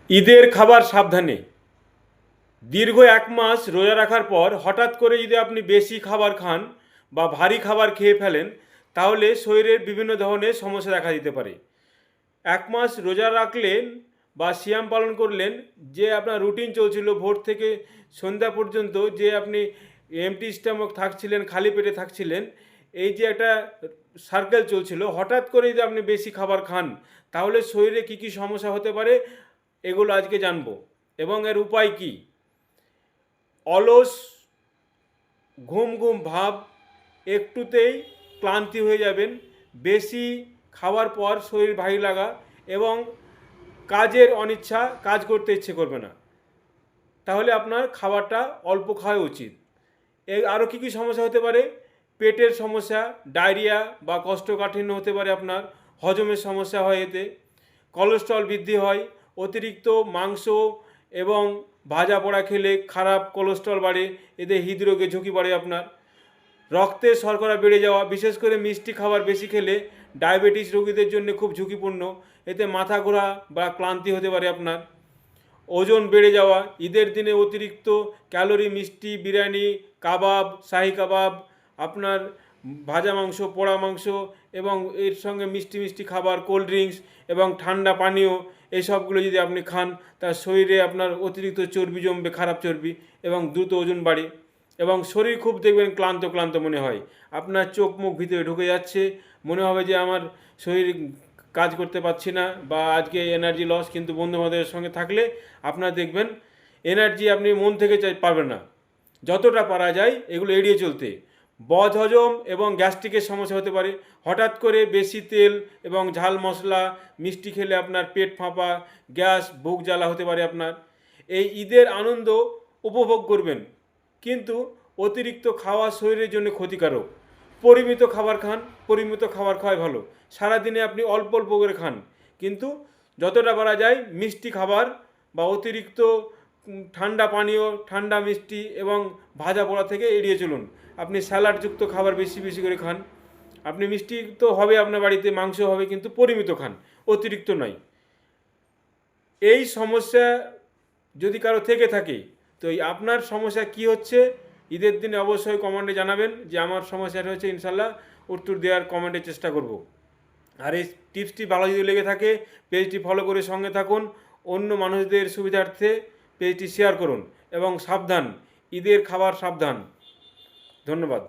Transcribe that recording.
ঈদের খাবার সাবধানে। দীর্ঘ 1 মাস রোজা রাখার পর হঠাৎ করে যদি আপনি বেশি খাবার খান বা ভারী খাবার খেয়ে ফেলেন, তাহলে শরীরের বিভিন্ন ধরনের সমস্যা দেখা দিতে পারে। 1 মাস রোজা রাখলেন বা সিয়াম পালন করলেন, যে আপনার রুটিন চলছিল ভোর থেকে সন্ধ্যা পর্যন্ত, যে আপনি এমটি স্টমাক থাকছিলেন, খালি পেটে থাকছিলেন, এই যে একটা সার্কেল চলছিল, হঠাৎ করে যদি আপনি বেশি খাবার খান, তাহলে শরীরে কী কী সমস্যা হতে পারে এগুলো আজকে জানবো, এবং এর উপায় কী। অলস, ঘুম ঘুম ভাব, একটুতেই ক্লান্তি হয়ে যাবেন, বেশি খাওয়ার পর শরীর ভারী লাগা এবং কাজের অনিচ্ছা, কাজ করতে ইচ্ছে করবে না, তাহলে আপনার খাবারটা অল্প খাওয়া উচিত। আরও কী কী সমস্যা হতে পারে? পেটের সমস্যা, ডায়রিয়া বা কোষ্ঠকাঠিন্য হতে পারে, আপনার হজমের সমস্যা হয়, এতে কোলেস্ট্রল বৃদ্ধি হয়, অতিরিক্ত মাংস এবং ভাজা পোড়া খেলে খারাপ কোলেস্ট্রল বাড়ে, এতে হৃদরোগের ঝুঁকি বাড়ে আপনার। রক্তে শর্করা বেড়ে যাওয়া, বিশেষ করে মিষ্টি খাবার বেশি খেলে ডায়াবেটিস রোগীদের জন্য খুব ঝুঁকিপূর্ণ, এতে মাথা ঘোরা বা ক্লান্তি হতে পারে আপনার। ওজন বেড়ে যাওয়া, ঈদের দিনে অতিরিক্ত ক্যালোরি, মিষ্টি, বিরিয়ানি, কাবাব, শাহি কাবাব, আপনার ভাজা মাংস, পোড়া মাংস এবং এর সঙ্গে মিষ্টি মিষ্টি খাবার, কোল্ড ড্রিঙ্কস এবং ঠান্ডা পানীয়, এইসবগুলো যদি আপনি খান, তার শরীরে আপনার অতিরিক্ত চর্বি জমবে, খারাপ চর্বি, এবং দ্রুত ওজন বাড়ে এবং শরীর খুব দেখবেন ক্লান্ত ক্লান্ত মনে হয়। আপনার চোখ মুখ ভিতরে ঢুকে যাচ্ছে, মনে হবে যে আমার শরীর কাজ করতে পারছি না, বা আজকে এনার্জি লস। কিন্তু বন্ধুবান্ধবের সঙ্গে থাকলে আপনার দেখবেন এনার্জি আপনি মন থেকে পারবেন না। যতটা পারা যায় এগুলো এড়িয়ে চলতে। বদহজম এবং গ্যাস্ট্রিকের সমস্যা হতে পারে। হঠাৎ করে বেশি তেল এবং ঝাল মশলা, মিষ্টি খেলে আপনার পেট ফাঁপা, গ্যাস, বুক জ্বালা হতে পারে আপনার। এই ঈদের আনন্দ উপভোগ করবেন, কিন্তু অতিরিক্ত খাওয়া শরীরের জন্য ক্ষতিকারক। পরিমিত খাবার খান, পরিমিত খাবার খাওয়াই ভালো। সারাদিনে আপনি অল্প অল্প করে খান, কিন্তু যতটা পারা যায় মিষ্টি খাবার বা অতিরিক্ত ঠান্ডা পানীয়, ঠান্ডা মিষ্টি এবং ভাজা পোড়া থেকে এড়িয়ে চলুন। আপনি স্যালাডযুক্ত খাবার বেশি বেশি করে খান। আপনি মিষ্টি তো হবে আপনার বাড়িতে, মাংস হবে, কিন্তু পরিমিত খান, অতিরিক্ত নয়। এই সমস্যা যদি কারো থেকে থাকে, তো এই আপনার সমস্যা কি হচ্ছে ঈদের দিনে অবশ্যই কমেন্টে জানাবেন, যে আমার সমস্যাটা হচ্ছে, ইনশাল্লাহ উত্তর দেওয়ার কমেন্টে চেষ্টা করব। আর এই টিপসটি ভালো যদি লেগে থাকে, পেজটি ফলো করে সঙ্গে থাকুন। অন্য মানুষদের সুবিধার্থে পেজটি শেয়ার করুন, এবং সাবধান, ঈদের খাবার সাবধান। ধন্যবাদ।